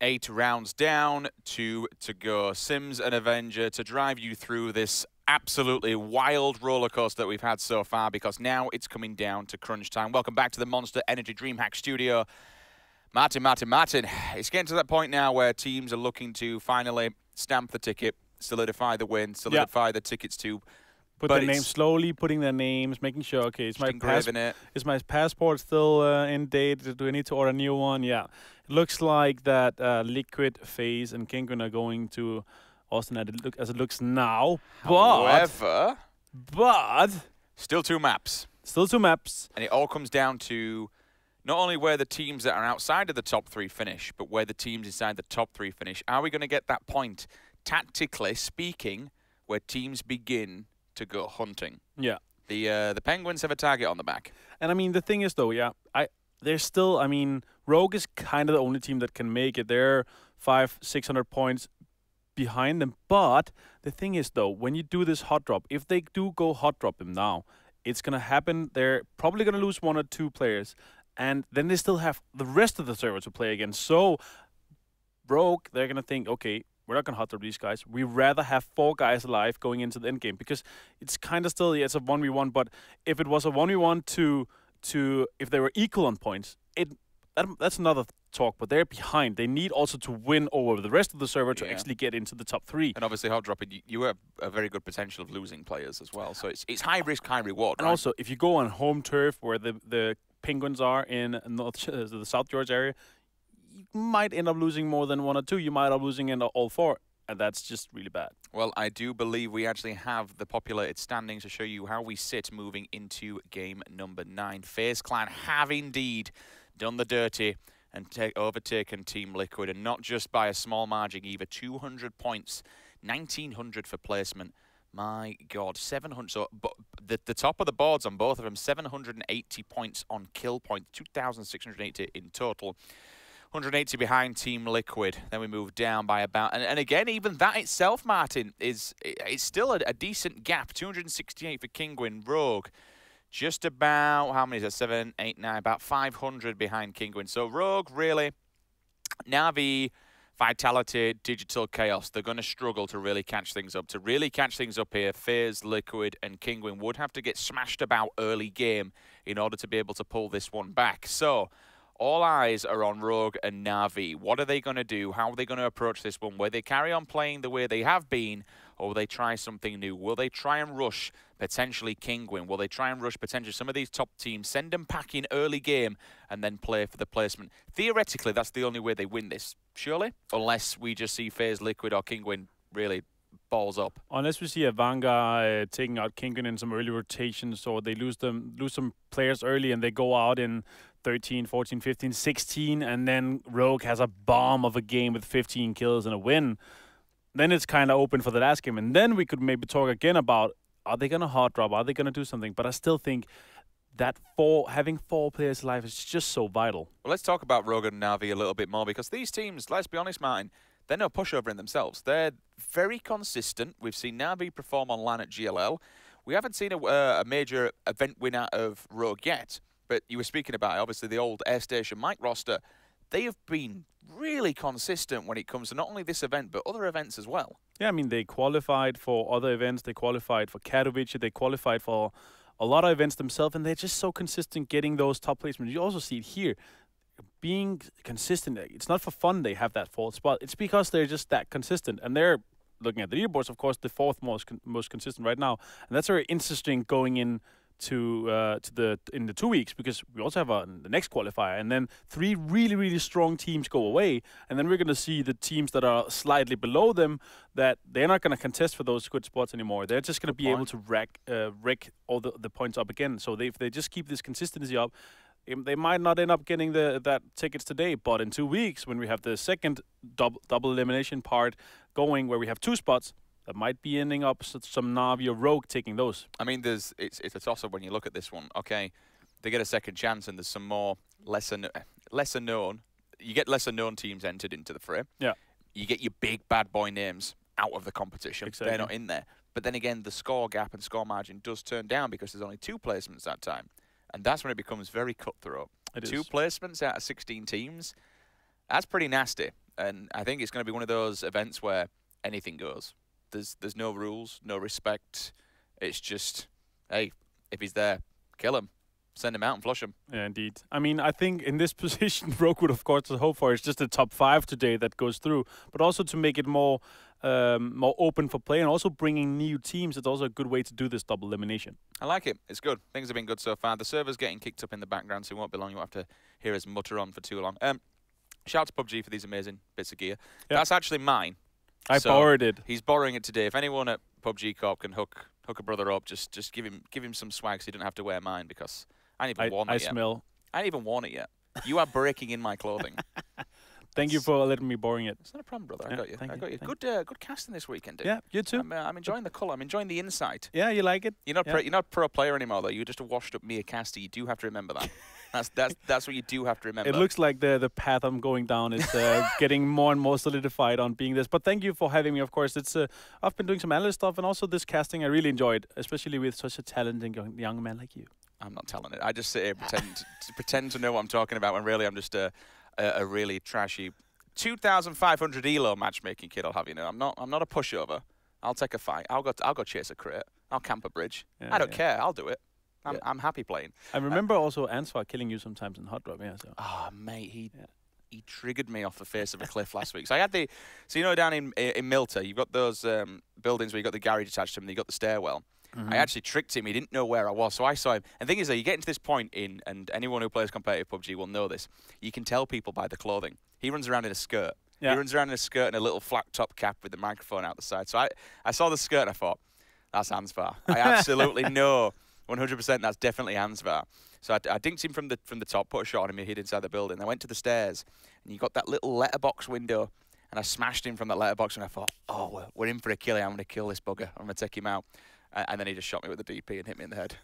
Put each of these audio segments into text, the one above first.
8 rounds down, 2 to go. Sims and Avenger to drive you through this absolutely wild roller coaster that we've had so far, because now it's coming down to crunch time. Welcome back to the Monster Energy DreamHack studio. Martin. It's getting to that point now where teams are looking to finally stamp the ticket, solidify the win, solidify the tickets to... Put their names slowly, putting their names, making sure, okay, is my passport still in date? Do I need to order a new one? Yeah. It looks like that Liquid, FaZe, and Kinguin are going to Austin as it looks now. However... But... Still 2 maps. Still 2 maps. And it all comes down to not only where the teams that are outside of the top 3 finish, but where the teams inside the top 3 finish. Are we going to get that point, tactically speaking, where teams begin to go hunting? Yeah. The Penguins have a target on the back. And I mean, the thing is, though, they're still, I mean, Rogue is kind of the only team that can make it. They're 500-600 points behind them. But the thing is, though, when you do this hot drop, if they do go hot drop them now, it's going to happen. They're probably going to lose 1 or 2 players. And then they still have the rest of the server to play against. So, Rogue, they're going to think, okay, we're not going to hot drop these guys. We'd rather have 4 guys alive going into the end game, because it's kind of still, it's a 1v1, but if it was a 1v1 to if they were equal on points, that's another talk, but they're behind. They need also to win over the rest of the server to actually get into the top 3. And obviously hot dropping, you have a very good potential of losing players as well. So it's high risk, high reward. And also, if you go on home turf where the Penguins are in the South George area, you might end up losing more than 1 or 2. You might end up losing in all 4, and that's just really bad. Well, I do believe we actually have the populated standings to show you how we sit moving into game number 9. FaZe Clan have indeed done the dirty and overtaken Team Liquid, and not just by a small margin either. 200 points, 1900 for placement. My God, 700. So the top of the boards on both of them, 780 points on kill point, 2,680 in total. 180 behind Team Liquid. Then we move down by about, and again, even that itself, Martin, it's still a decent gap. 268 for Kinguin. Rogue, just about, how many is that? 7, 8, 9, about 500 behind Kinguin. So Rogue, really, Na'Vi, Vitality, Digital Chaos, they're going to struggle to really catch things up. To really catch things up here, FaZe, Liquid, and Kinguin would have to get smashed about early game in order to be able to pull this one back. So all eyes are on Rogue and Na'Vi. What are they going to do? How are they going to approach this one? Will they carry on playing the way they have been, or will they try something new? Will they try and rush potentially Kinguin? Will they try and rush potentially some of these top teams, send them packing early game, and then play for the placement? Theoretically, that's the only way they win this, surely? Unless we just see FaZe, Liquid, or Kinguin really balls up. Unless we see a Vanga taking out Kinguin in some early rotations, or they lose some players early and they go out in 13, 14, 15, 16, and then Rogue has a bomb of a game with 15 kills and a win, then it's kind of open for the last game. And then we could maybe talk again about, are they going to hot drop? Are they going to do something? But I still think that having 4 players alive is just so vital. Well, let's talk about Rogue and Na'Vi a little bit more, because these teams, let's be honest, Martin, they're no pushover in themselves. They're very consistent. We've seen Na'Vi perform on LAN at GLL. We haven't seen a major event winner of Rogue yet. But you were speaking about, obviously, the old Air Station Mike roster. They have been really consistent when it comes to not only this event, but other events as well. Yeah, I mean, they qualified for other events. They qualified for Katowice. They qualified for a lot of events themselves, and they're just so consistent getting those top placements. You also see it here. Being consistent, it's not for fun they have that 4th spot. It's because they're just that consistent. And they're, looking at the leaderboards, of course, the 4th most consistent right now. And that's very interesting going in in the 2 weeks, because we also have the next qualifier, and then 3 really strong teams go away, and then we're going to see the teams that are slightly below them, that they're not going to contest for those good spots anymore. They're just going to be able to wreck all the points up again. So if they just keep this consistency up, they might not end up getting that tickets today, but in 2 weeks, when we have the second double elimination part going, where we have 2 spots, that might be ending up some Na'Vi or Rogue taking those. I mean, it's a toss-up when you look at this one. Okay, they get a second chance, and there's some more lesser known. You get lesser known teams entered into the fray. Yeah. You get your big bad boy names out of the competition. Exactly. They're not in there. But then again, the score gap and score margin does turn down, because there's only 2 placements that time, and that's when it becomes very cutthroat. 2 placements out of 16 teams. That's pretty nasty. And I think it's going to be one of those events where anything goes. There's no rules, no respect. It's just, hey, if he's there, kill him. Send him out and flush him. Yeah, indeed. I mean, I think in this position, Rogue would, of course, hope for is just the top 5 today that goes through, but also to make it more open for play and also bringing new teams. It's also a good way to do this double elimination. I like it. It's good. Things have been good so far. The server's getting kicked up in the background, so it won't be long. You won't have to hear us mutter on for too long. Shout out to PUBG for these amazing bits of gear. Yep. That's actually mine. I borrowed it. He's borrowing it today. If anyone at PUBG Corp can hook a brother up, just give him some swag so he doesn't have to wear mine, because I ain't even worn it yet. I ain't even worn it yet. You are breaking in my clothing. Thank you for letting me borrow it. It's not a problem, brother. Yeah, I got you. Good casting this weekend, dude. Yeah, you too. I'm enjoying the colour. I'm enjoying the insight. Yeah, you like it? You're not a pro player anymore, though. You're just a washed up mere caster. You do have to remember that. That's what you do have to remember. It looks like the path I'm going down is getting more and more solidified on being this. But thank you for having me. Of course, it's I've been doing some analyst stuff, and also this casting I really enjoyed, especially with such a talented young man like you. I'm not telling it. I just sit here pretend to know what I'm talking about, when really I'm just a really trashy 2,500 elo matchmaking kid. I'll have you know. I'm not a pushover. I'll take a fight. I'll go chase a crate. I'll camp a bridge. I don't care. I'll do it. I'm happy playing. I remember also Ansvar killing you sometimes in Hot Drop. Yeah. So. Oh mate, he triggered me off the face of a cliff last week. So I had so you know down in Milta, you've got those buildings where you got the garage attached to them. And you got the stairwell. I actually tricked him. He didn't know where I was, so I saw him. And the thing is that you get into this point and anyone who plays competitive PUBG will know this. You can tell people by the clothing. He runs around in a skirt. Yeah. He runs around in a skirt and a little flat top cap with the microphone out the side. So I saw the skirt and I thought, that's Ansvar. I absolutely know 100% that's definitely Ansvar. So I dinked him from the top, put a shot on him, he hid inside the building. I went to the stairs and you got that little letterbox window and I smashed him from that letterbox and I thought, oh, we're in for a kill. I'm going to kill this bugger. I'm going to take him out. And then he just shot me with the DP and hit me in the head.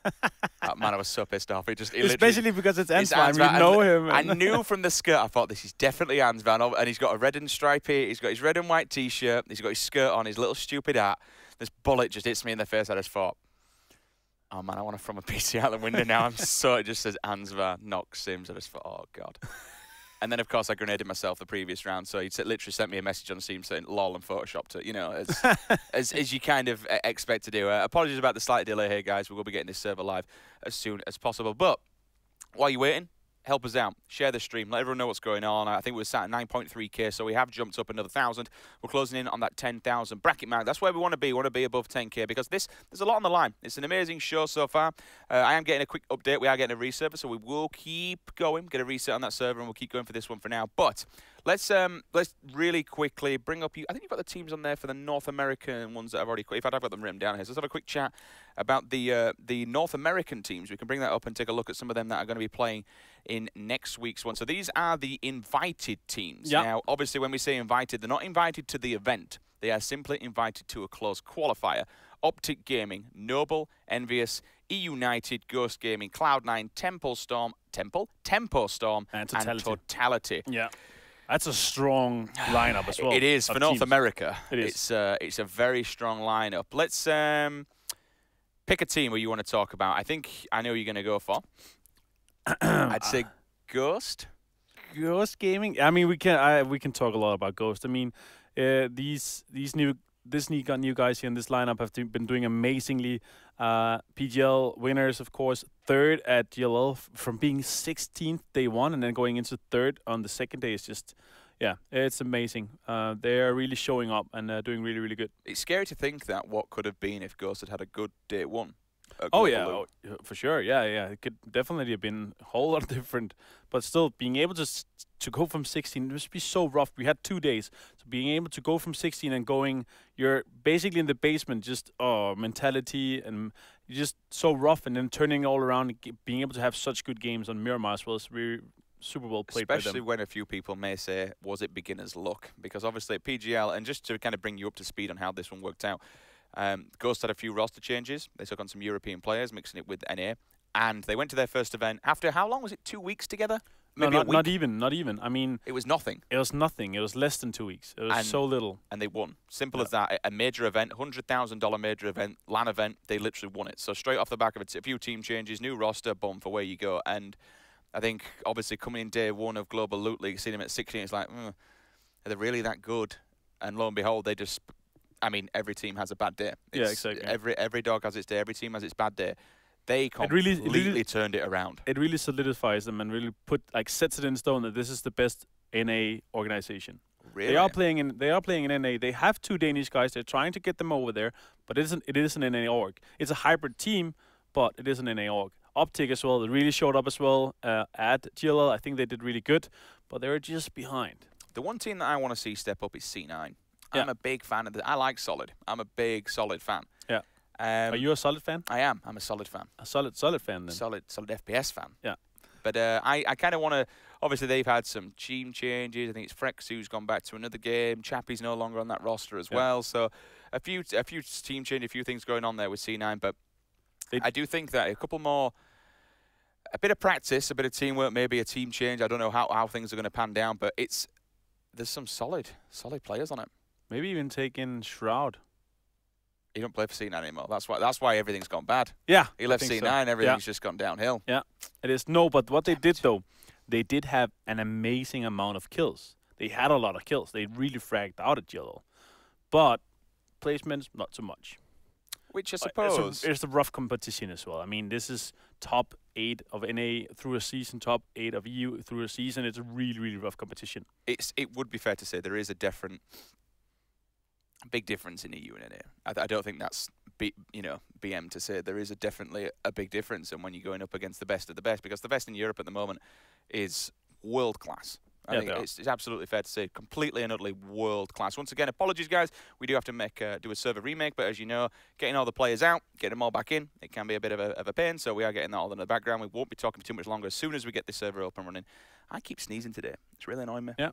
Man, I was so pissed off. Especially because it's Ansvar. You know him. I knew from the skirt, I thought, this is definitely Ansvar. And he's got a red and stripy, he's got his red and white T-shirt, he's got his skirt on, his little stupid hat. This bullet just hits me in the face. I just thought, oh man, I want to throw a PC out the window now. It just says Ansvar, Nox Sims. I just thought, oh God. And then, of course, I grenaded myself the previous round. So he literally sent me a message on Steam saying, lol, and photoshopped it, you know, as you kind of expect to do. Apologies about the slight delay here, guys. We will be getting this server live as soon as possible. But while you're waiting, help us out. Share the stream. Let everyone know what's going on. I think we're sat at 9.3k, so we have jumped up another 1,000. We're closing in on that 10,000 bracket mark. That's where we want to be. We want to be above 10k because there's a lot on the line. It's an amazing show so far. I am getting a quick update. We are getting a reserver, so we will keep going, get a reset on that server, and we'll keep going for this one for now. But let's really quickly bring up I think you've got the teams on there for the North American ones that I've already. In fact, I've got them written down here. So let's have a quick chat about the North American teams. We can bring that up and take a look at some of them that are going to be playing in next week's one. So these are the invited teams. Yep. Now, obviously, when we say invited, they're not invited to the event. They are simply invited to a closed qualifier. Optic Gaming, Noble, Envious, E-United, Ghost Gaming, Cloud9, Tempo Storm, and Totality. Yeah. That's a strong lineup as well. It is for North America. It is. It's a very strong lineup. Let's pick a team where you want to talk about. I think I know you're going to go for. I'd say Ghost. Ghost Gaming. I mean, we can talk a lot about Ghost. I mean, these new guys here in this lineup have been doing amazingly. PGL winners, of course, third at GLL from being 16th day one and then going into third on the second day is just, yeah, it's amazing. They're really showing up and doing really, really good. It's scary to think that what could have been if Ghost had a good day one. Oh yeah, for sure. Yeah. It could definitely have been a whole lot different, but still being able to go from 16, it must be so rough. We had 2 days, so being able to go from 16 and going, you're basically in the basement, just mentality and you're just so rough, and then turning all around, and being able to have such good games on Miramar as well is really super well played by them. Especially when a few people may say, was it beginner's luck? Because obviously at PGL, and just to kind of bring you up to speed on how this one worked out, Ghost had a few roster changes. They took on some European players, mixing it with NA, and they went to their first event after how long was it? 2 weeks together? Maybe no, not even. I mean, it was nothing. It was nothing. It was less than 2 weeks. It was so little. And they won. Simple as that. A major event, $100,000 major event, LAN event. They literally won it. So straight off the back of it, a few team changes, new roster, boom, for where you go. And I think obviously coming in day one of Global Loot League, seeing him at 16, it's like, Are they really that good? And lo and behold, they just, I mean, every team has a bad day. Yeah, exactly. Every dog has its day. Every team has its bad day. They It completely turned it around. It really solidifies them and really sets it in stone that this is the best NA organization. Really? They are playing in NA. They have 2 Danish guys. They're trying to get them over there, but it is an NA org. It's a hybrid team, but it is an NA org. Optic as well. They really showed up as well at GLL. I think they did really good, but they're just behind. The one team that I want to see step up is C9. Yeah. I'm a big fan of I like Solid. I'm a big Solid fan. Yeah. Are you a Solid fan? I am. I'm a Solid fan. A solid fan then. Solid FPS fan. Yeah. But I kind of want to. Obviously, they've had some team changes. I think it's Frex who's gone back to another game. Chappie's no longer on that roster as well. So a few team changes, a few things going on there with C9. But I do think that a couple more, a bit of practice, a bit of teamwork, maybe a team change. I don't know how things are going to pan down, but there's some solid players on it. Maybe even take in Shroud. He don't play for C9 anymore. That's why everything's gone bad. Yeah, he left C9. So. Everything's just gone downhill. Yeah, it is. No, but what they did though, they did have an amazing amount of kills. They had a lot of kills. They really fragged out at GLL, but placements not so much. Which I suppose it's a rough competition as well. I mean, this is top 8 of NA through a season, top 8 of EU through a season. It's a really rough competition. It would be fair to say there is a big difference in EU and NA. I don't think that's BM to say. There is definitely a big difference, and when you're going up against the best of the best, because the best in Europe at the moment is world class. I think it's absolutely fair to say, completely and utterly world class. Once again, apologies, guys. We do have to do a server remake, but as you know, getting all the players out, getting them all back in, it can be a bit of a pain. So we are getting that all in the background. We won't be talking too much longer. As soon as we get this server up and running, I keep sneezing today. It's really annoying me. Yeah.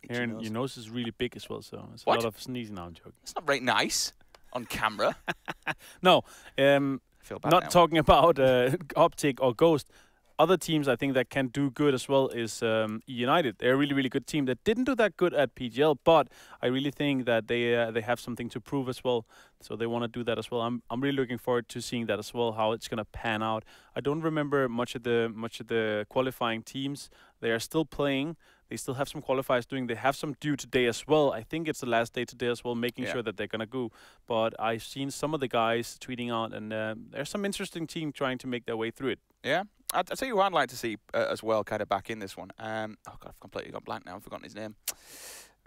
Your nose is really big as well, so it's a lot of sneezing now. I'm joking. It's not very nice on camera. No, feel bad not now. talking about Optic or Ghost. Other teams I think that can do good as well is United. They're a really good team that didn't do that good at PGL, but I really think that they have something to prove as well. So they want to do that as well. I'm really looking forward to seeing that as well, how it's gonna pan out. I don't remember much of the qualifying teams. They are still playing. They still have some qualifiers doing. They have some due today as well. I think it's the last day today as well, making sure that they're going to go. But I've seen some of the guys tweeting out, and there's some interesting team trying to make their way through it. Yeah. I'll tell you who I'd like to see as well, kind of back in this one. Oh, God, I've completely gone blank now. I've forgotten his name.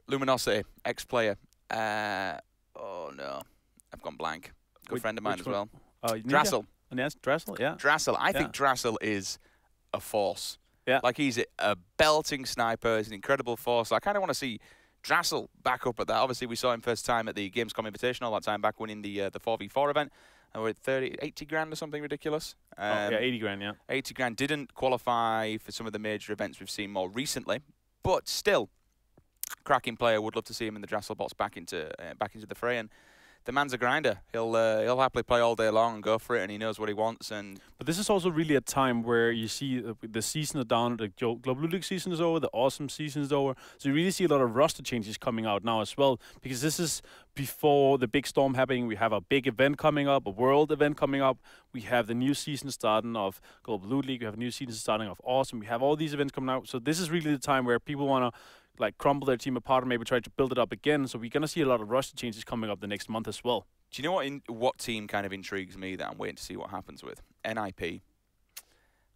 Luminosity, ex-player. Oh, no. I've gone blank. Good friend of mine as well. Drassel. Yes, Drassel, yeah. Drassel. I think Drassel is a force. Yeah. Like, he's a belting sniper. He's an incredible force. I kind of want to see Drassel back up at that. Obviously, we saw him first time at the Gamescom Invitational that time back, winning the 4v4 event. And we're at 80 grand or something ridiculous. 80 grand, yeah. 80 grand. Didn't qualify for some of the major events we've seen more recently. But still, cracking player. Would love to see him in the Drassel box back into the fray. And the man's a grinder. He'll happily play all day long and go for it, and he knows what he wants. But this is also really a time where you see the season is down, the Global League season is over, the Awesome season is over. So you really see a lot of roster changes coming out now as well, because this is before the big storm happening. We have a big event coming up, a world event coming up. We have the new season starting of Global League. We have a new season starting of Awesome. We have all these events coming out. So this is really the time where people want to crumble their team apart and maybe try to build it up again. So we're going to see a lot of roster changes coming up the next month as well. Do you know what team kind of intrigues me that I'm waiting to see what happens with? NIP.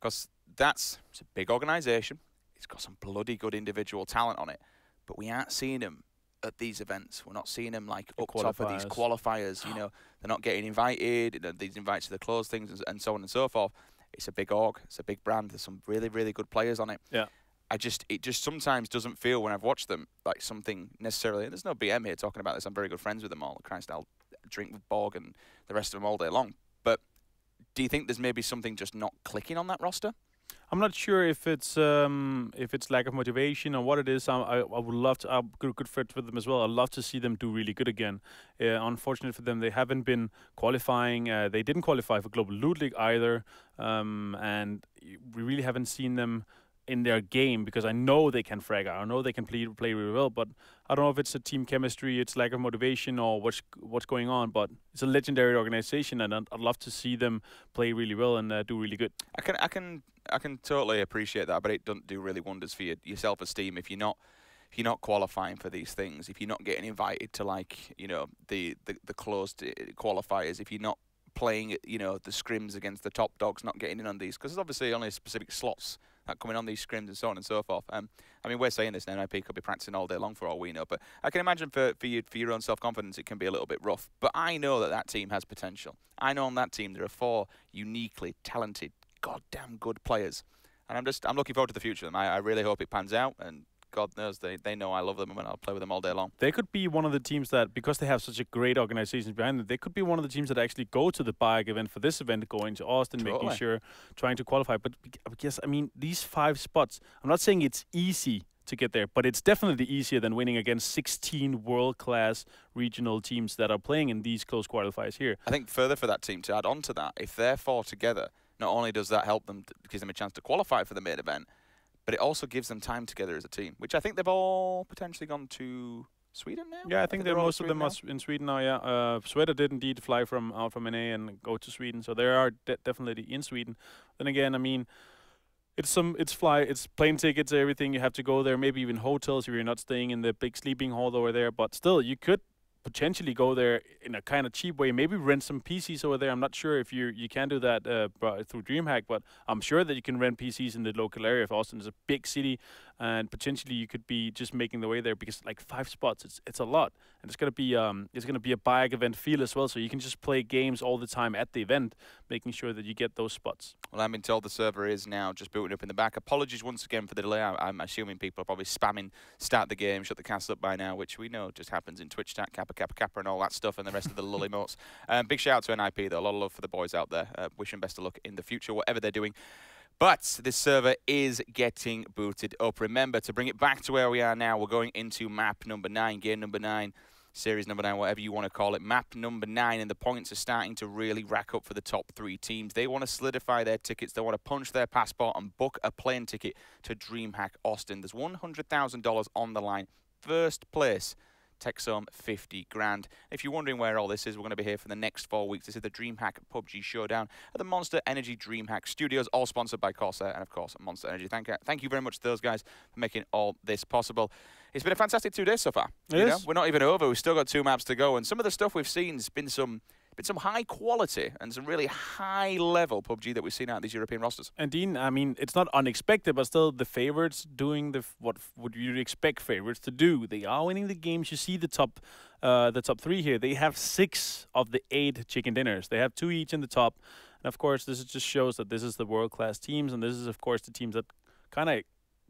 Because it's a big organisation. It's got some bloody good individual talent on it. But we aren't seeing them at these events. We're not seeing them up top of these qualifiers. You know, they're not getting invited. These invites to the closed things and so on and so forth. It's a big org. It's a big brand. There's some really good players on it. Yeah. It just sometimes doesn't feel when I've watched them like something necessarily. There's no BM here talking about this. I'm very good friends with them all. Christ, I'll drink with Borg and the rest of them all day long. But do you think there's maybe something just not clicking on that roster? I'm not sure if it's lack of motivation or what it is. I would love to. I'm good friends with them as well. I'd love to see them do really good again. Unfortunately for them, they haven't been qualifying. They didn't qualify for Global Loot League either, and we really haven't seen them in their game, because I know they can frag out. I know they can play really well, but I don't know if it's a team chemistry, it's lack of motivation, or what's going on. But it's a legendary organization, and I'd love to see them play really well and do really good. I can totally appreciate that, but it doesn't do really wonders for your self-esteem if you're not if you're not qualifying for these things, if you're not getting invited to, like, you know, the closed qualifiers, if you're not playing, you know, the scrims against the top dogs, not getting in on these, because there's obviously only specific slots that come in on these scrims and so on and so forth. I mean, we're saying this, NIP could be practicing all day long for all we know, but I can imagine for your own self-confidence, it can be a little bit rough. But I know that team has potential. I know on that team there are 4 uniquely talented, goddamn good players. And I'm looking forward to the future of them. I really hope it pans out, and God knows they know I love them, and I'll play with them all day long. They could be one of the teams that, because they have such a great organization behind them, they could be one of the teams that actually go to the BYOC event for this event, going to Austin, making sure, trying to qualify. But I guess, I mean, these 5 spots, I'm not saying it's easy to get there, but it's definitely easier than winning against 16 world-class regional teams that are playing in these close qualifiers here. I think further for that team to add on to that, if they're 4 together, not only does that help them, gives them a chance to qualify for the main event, but it also gives them time together as a team, which I think they've all potentially gone to Sweden now. Yeah, I think that most of them are in Sweden now. Yeah, Sweden did indeed fly out from NA and go to Sweden, so they are definitely in Sweden. Then again, I mean, it's plane tickets, everything. You have to go there, maybe even hotels if you're not staying in the big sleeping hall over there. But still, you could potentially go there in a kind of cheap way, maybe rent some PCs over there. I'm not sure if you can do that through DreamHack, but I'm sure that you can rent PCs in the local area. If Austin is a big city, and potentially you could be just making the way there, because like 5 spots, it's a lot, and it's gonna be a BYOC event feel as well. So you can just play games all the time at the event, making sure that you get those spots. Well, I've been told the server is now just booting up in the back. Apologies once again for the delay. I'm assuming people are probably spamming start the game, shut the cast up by now, which we know just happens in Twitch chat, Kappa, and all that stuff, and the rest of the lully emotes. Big shout out to NIP, though. A lot of love for the boys out there. Wish them best of luck in the future, whatever they're doing. But this server is getting booted up. Remember, to bring it back to where we are now, we're going into map number 9, game number 9, series number 9, whatever you want to call it. Map number 9, and the points are starting to really rack up for the top 3 teams. They want to solidify their tickets. They want to punch their passport and book a plane ticket to DreamHack Austin. There's $100,000 on the line. First place takes home 50 grand. If you're wondering where all this is, we're going to be here for the next 4 weeks. This is the DreamHack PUBG Showdown at the Monster Energy DreamHack Studios, all sponsored by Corsair and, of course, Monster Energy. Thank you very much to those guys for making all this possible. It's been a fantastic 2 days so far. You know, we're not even over. We've still got 2 maps to go, and some of the stuff we've seen has been some high quality and some really high level PUBG that we've seen out of these European rosters. And Dean, I mean, it's not unexpected, but still the favorites doing what would you expect favorites to do. They are winning the games. You see the top 3 here. They have 6 of the 8 chicken dinners. They have 2 each in the top. And of course, this just shows that this is the world-class teams, and this is, of course, the teams that kind of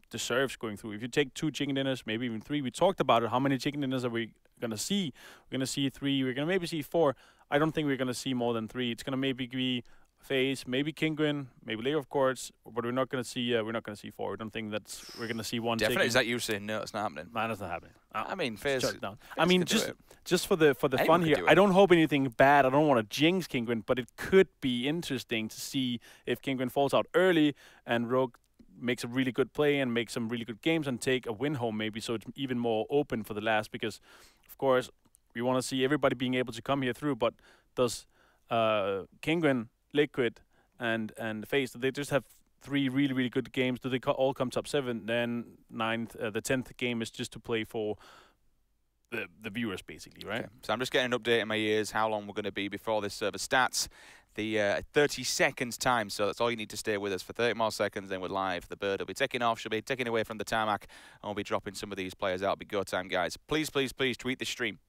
deserves going through. If you take 2 chicken dinners, maybe even 3, we talked about it. How many chicken dinners are we going to see? We're going to see 3. We're going to maybe see 4. I don't think we're going to see more than 3. It's going to maybe be FaZe, maybe Kingwin, maybe Leo, of course, but we're not going to see 4. We don't think we're going to see 1 Definitely. chicken. Is that you saying no, it's not happening? No, that's not happening. I mean, FaZe down. I mean, just for the Anyone fun here, I don't hope anything bad. I don't want to jinx Kingwin, but it could be interesting to see if Kingwin falls out early and Rogue makes a really good play and makes some really good games and take a win home maybe, so it's even more open for the last, because, of course, we want to see everybody being able to come here through, but does Kingwin, Liquid, and FaZe, they just have 3 really, really good games? Do they all come top 7? Then 9th, the 10th game is just to play for the viewers, basically, right? Okay. So I'm just getting an update in my ears how long we're going to be before this server starts. The 30 seconds time, so that's all you need to stay with us for 30 more seconds, then we're live. The bird will be taking off, she'll be taking away from the tarmac, and we'll be dropping some of these players out. It'll be go time, guys. Please, please, please tweet the stream.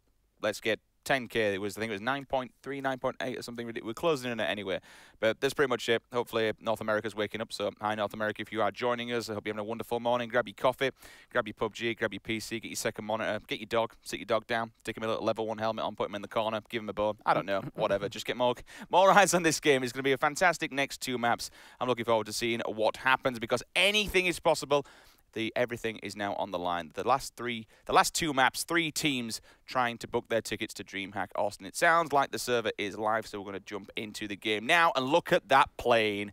Let's get 10K. I think it was 9.3, 9.8 or something. We're closing in it anyway. But that's pretty much it. Hopefully North America's waking up. So hi North America, if you are joining us. I hope you're having a wonderful morning. Grab your coffee, grab your PUBG, grab your PC, get your second monitor, get your dog, sit your dog down, stick him a little level 1 helmet on, put him in the corner, give him a bow. I don't know, whatever. Just get more eyes on this game. It's going to be a fantastic next 2 maps. I'm looking forward to seeing what happens, because anything is possible. Everything is now on the line. The last 2 maps, 3 teams trying to book their tickets to DreamHack Austin. It sounds like the server is live, so we're going to jump into the game now. And look at that plane.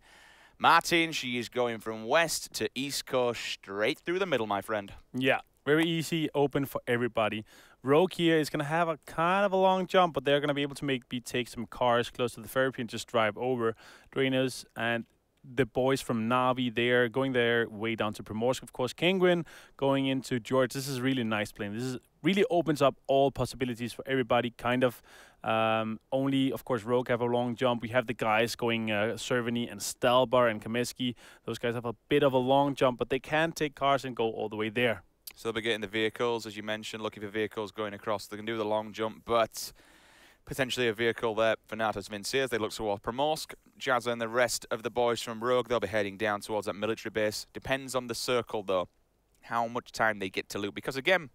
Martin, she is going from west to east coast, straight through the middle, my friend. Yeah, very easy, open for everybody. Rogue here is going to have a kind of a long jump, but they're going to be able to take some cars close to the ferry and just drive over Drainers. And the boys from Navi, they're going their way down to Primorsk. Of course, Penguin going into George. This is really nice playing. This is really opens up all possibilities for everybody, kind of. Only, of course, Rogue have a long jump. We have the guys going Cerveny and Stalbar and Kameski. Those guys have a bit of a long jump, but they can take cars and go all the way there. So they'll be getting the vehicles, as you mentioned, looking for vehicles going across. They can do the long jump, but potentially a vehicle there for Natas Vinciers. They look towards Primorsk. Jazza and the rest of the boys from Rogue, they'll be heading down towards that military base. Depends on the circle, though, how much time they get to loot. Because, again,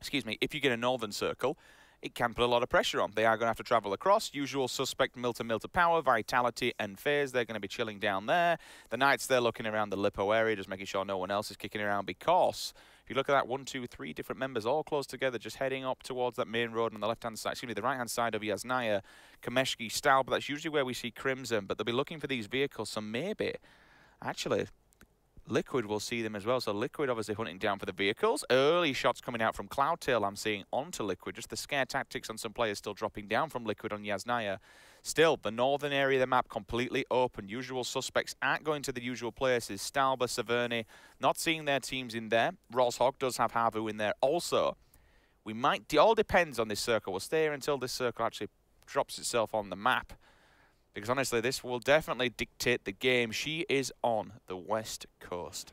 excuse me, if you get a northern circle, it can put a lot of pressure on. They are going to have to travel across. Usual suspect, Milta Power, Vitality, and Phase. They're going to be chilling down there. The Knights, they're looking around the Lippo area, just making sure no one else is kicking around, because if you look at that, 1, 2, 3 different members all close together, just heading up towards that main road on the left-hand side, excuse me, the right-hand side of Yasnaya, Kameshki, Stal, but that's usually where we see Crimson, but they'll be looking for these vehicles, so maybe, actually, Liquid will see them as well. So Liquid obviously hunting down for the vehicles. Early shots coming out from Cloudtail, I'm seeing, onto Liquid. Just the scare tactics on some players still dropping down from Liquid on Yasnaya. Still, the northern area of the map completely open. Usual suspects aren't going to the usual places. Stalba, Severny, not seeing their teams in there. Roshog does have Havu in there also. We might, it all depends on this circle. We'll stay here until this circle actually drops itself on the map. Because honestly, this will definitely dictate the game. She is on the west coast.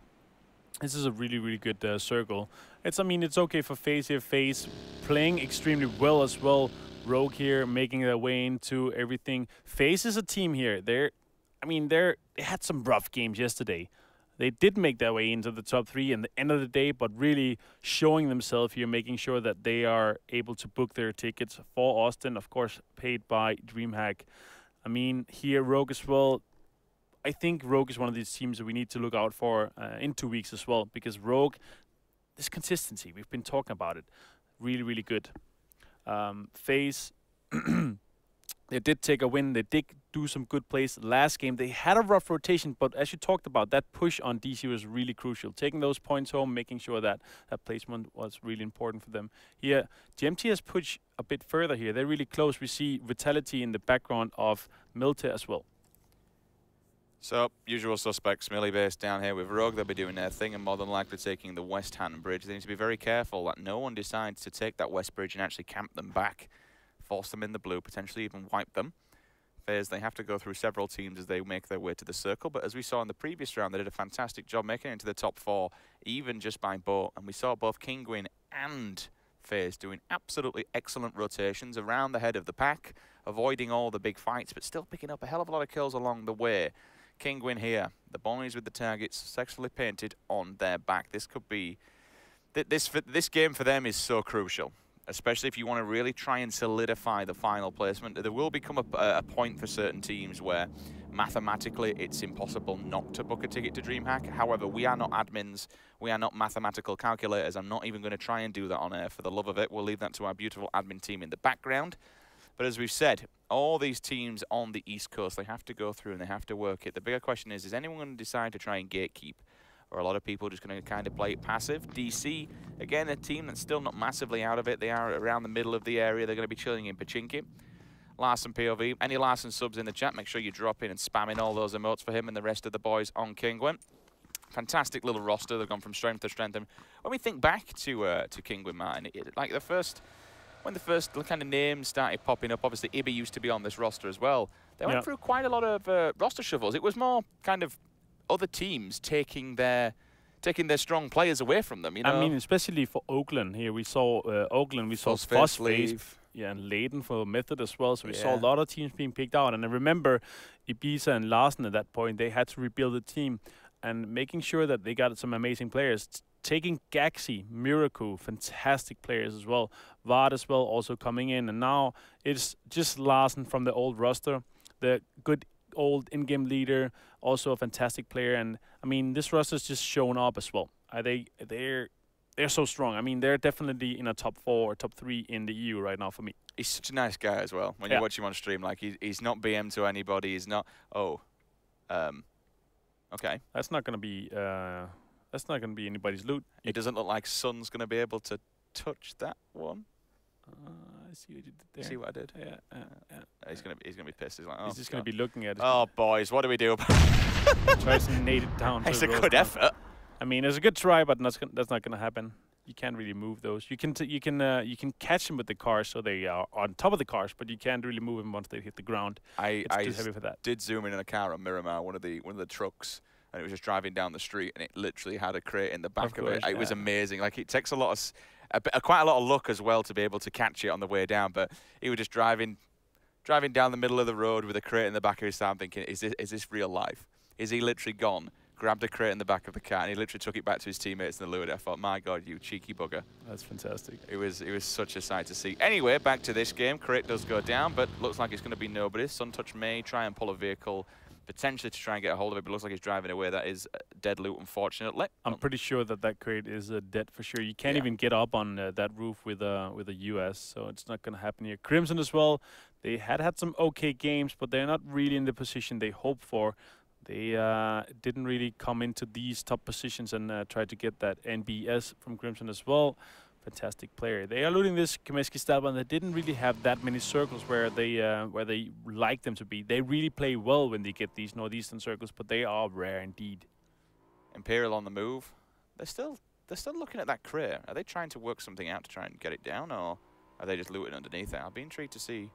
This is a really, really good circle. I mean, it's okay for FaZe here. FaZe playing extremely well as well. Rogue here making their way into everything. FaZe is a team here. They had some rough games yesterday. They did make their way into the top 3 in the end of the day, but really showing themselves here, making sure that they are able to book their tickets for Austin, of course, paid by DreamHack. I mean, here, Rogue as well. I think Rogue is one of these teams that we need to look out for in 2 weeks as well, because Rogue, this consistency, we've been talking about it, really, really good. FaZe, they did take a win. They did do some good plays last game. They had a rough rotation, but as you talked about, that push on DC was really crucial. Taking those points home, making sure that that placement was really important for them. Here, GMT has pushed a bit further here. They're really close. We see Vitality in the background of Milta as well. So, usual suspects, Millie base down here with Rogue. They'll be doing their thing and more than likely taking the West Hand Bridge. They need to be very careful that no one decides to take that West Bridge and actually camp them back. Force them in the blue, potentially even wipe them. FaZe, they have to go through several teams as they make their way to the circle, but as we saw in the previous round, they did a fantastic job making it into the top 4, even just by boat. And we saw both Kinguin and FaZe doing absolutely excellent rotations around the head of the pack, avoiding all the big fights, but still picking up a hell of a lot of kills along the way. Kinguin here, the boys with the targets sexually painted on their back. This could be... This game for them is so crucial, especially if you want to really try and solidify the final placement. There will become a point for certain teams where mathematically it's impossible not to book a ticket to DreamHack. However, we are not admins. We are not mathematical calculators. I'm not even going to try and do that on air for the love of it. We'll leave that to our beautiful admin team in the background. But as we've said, all these teams on the East Coast, they have to go through and they have to work it. The bigger question is anyone going to decide to try and gatekeep? Or a lot of people just going to kind of play it passive? DC, again, a team that's still not massively out of it. They are around the middle of the area. They're going to be chilling in Pachinki. Larson POV. Any Larson subs in the chat, make sure you drop in and spam in all those emotes for him and the rest of the boys on Kinguin. Fantastic little roster. They've gone from strength to strength. And when we think back to Kinguin, Martin, like when the first kind of names started popping up, obviously Ibi used to be on this roster as well. They went through quite a lot of roster shuffles. It was more kind of other teams taking their strong players away from them, you know? I mean, especially for Oakland here, we saw Oakland, we saw Phosphate, and Leyden for Method as well. So we saw a lot of teams being picked out. And I remember Ibiza and Larsen at that point, they had to rebuild the team and making sure that they got some amazing players. Taking Gaxi, Miracle, fantastic players as well. Vard as well also coming in. And now it's just Larsen from the old roster, the good old in-game leader, also a fantastic player. And I mean, this roster's just shown up as well. They're so strong. I mean, they're definitely in a top 4 or top 3 in the EU right now for me. He's such a nice guy as well. When you watch him on stream, like he's not BM to anybody. He's not. Okay. That's not gonna be. That's not gonna be anybody's loot. It doesn't look like Sun's gonna be able to touch that one. I see what you did there. See what I did? Yeah. He's gonna be pissed. He's like, he's just gonna be looking at it. Oh boys, what do we do about Tries to nade it down. It's so a it rolls good down. effort. I mean, it's a good try, but that's not going to happen. You can't really move those. You can catch them with the cars, so they are on top of the cars, but you can't really move them once they hit the ground. It's too heavy for that. Did zoom in on a car on Miramar, one of the trucks, and it was just driving down the street, and it literally had a crate in the back of it. It was amazing. Like, it takes a lot of quite a lot of luck as well to be able to catch it on the way down. But he was just driving down the middle of the road with a crate in the back of his car. I'm thinking, is this real life? Is he literally gone? Grabbed a crate in the back of the car, and he literally took it back to his teammates in the Lewis. I thought, my God, you cheeky bugger. That's fantastic. It was such a sight to see. Anyway, back to this game. Crate does go down, but looks like it's going to be nobody. Suntouch may try and pull a vehicle, potentially to try and get a hold of it, but looks like he's driving away. That is dead loot, unfortunately. I'm pretty sure that crate is dead for sure. You can't even get up on that roof with a US, so it's not going to happen here. Crimson as well. They had some okay games, but they're not really in the position they hoped for. They didn't really come into these top positions and try to get that NBS from Crimson as well. Fantastic player. They are looting this Kameski style, and they didn't really have that many circles where they like them to be. They really play well when they get these northeastern circles, but they are rare indeed. Imperial on the move. They're still looking at that crate. Are they trying to work something out to try and get it down, or are they just looting underneath it? I'll be intrigued to see.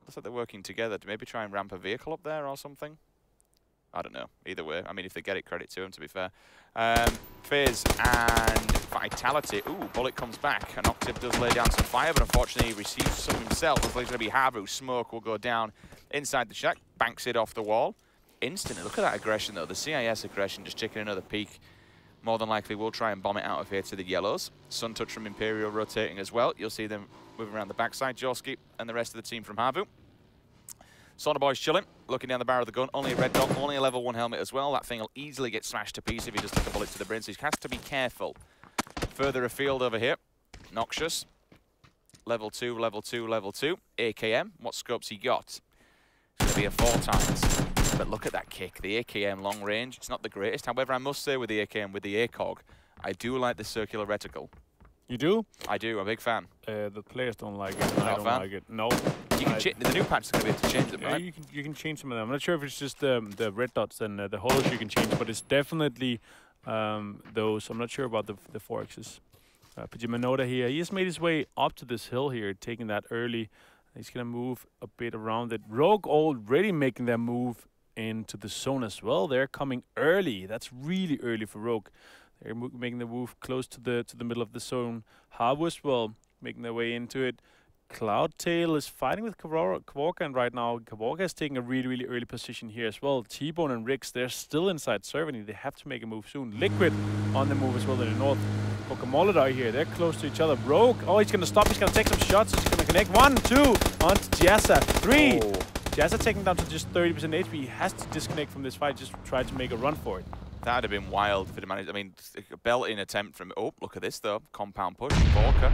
Looks like they're working together to maybe try and ramp a vehicle up there or something. I don't know. Either way, I mean, if they get it, credit to them, to be fair. Fizz and Vitality. Ooh, Bullet comes back. And Octave does lay down some fire, but unfortunately he receives some himself. Looks like it's going to be Havu. Smoke will go down inside the shack. Banks it off the wall. Instantly. Look at that aggression, though. The CIS aggression just taking another peek. More than likely, we'll try and bomb it out of here to the yellows. Suntouch from Imperial rotating as well. You'll see them moving around the backside. Jorski and the rest of the team from Havu. Sauna Boy's chilling, looking down the barrel of the gun. Only a red dot, only a level 1 helmet as well. That thing will easily get smashed to pieces if he just took a bullet to the brain, so he has to be careful. Further afield over here, Noxious. Level 2, level 2, level 2. AKM, what scopes he got? It's going to be a 4 times. But look at that kick, the AKM long range. It's not the greatest. However, I must say with the AKM, with the ACOG, I do like the circular reticle. You do? I do, I'm a big fan. The players don't like it. I don't like it. No. You can the new patch is going to be able to change them, right? You can change some of them. I'm not sure if it's just the red dots and the holos you can change, but it's definitely those. I'm not sure about the 4Xs. Pajimanoda here, he has made his way up to this hill here, taking that early. He's going to move a bit around it. Rogue already making their move into the zone as well. They're coming early. That's really early for Rogue. They're making the move close to the middle of the zone. Havu as well, making their way into it. Cloudtail is fighting with Kavorka right now. Kavorka is taking a really, really early position here as well. T-Bone and Rix, they're still inside Servany. They have to make a move soon. Liquid on the move as well in the north. Pokamolidar here, they're close to each other. Rogue, oh, he's going to stop. He's going to take some shots. He's going to connect. 1, 2, on to Jazza. 3. Oh. Jazza taking down to just 30% HP. He has to disconnect from this fight, just try to make a run for it. That would have been wild if it managed. I mean, a belting attempt from... Oh, look at this, though. Compound push. Borka.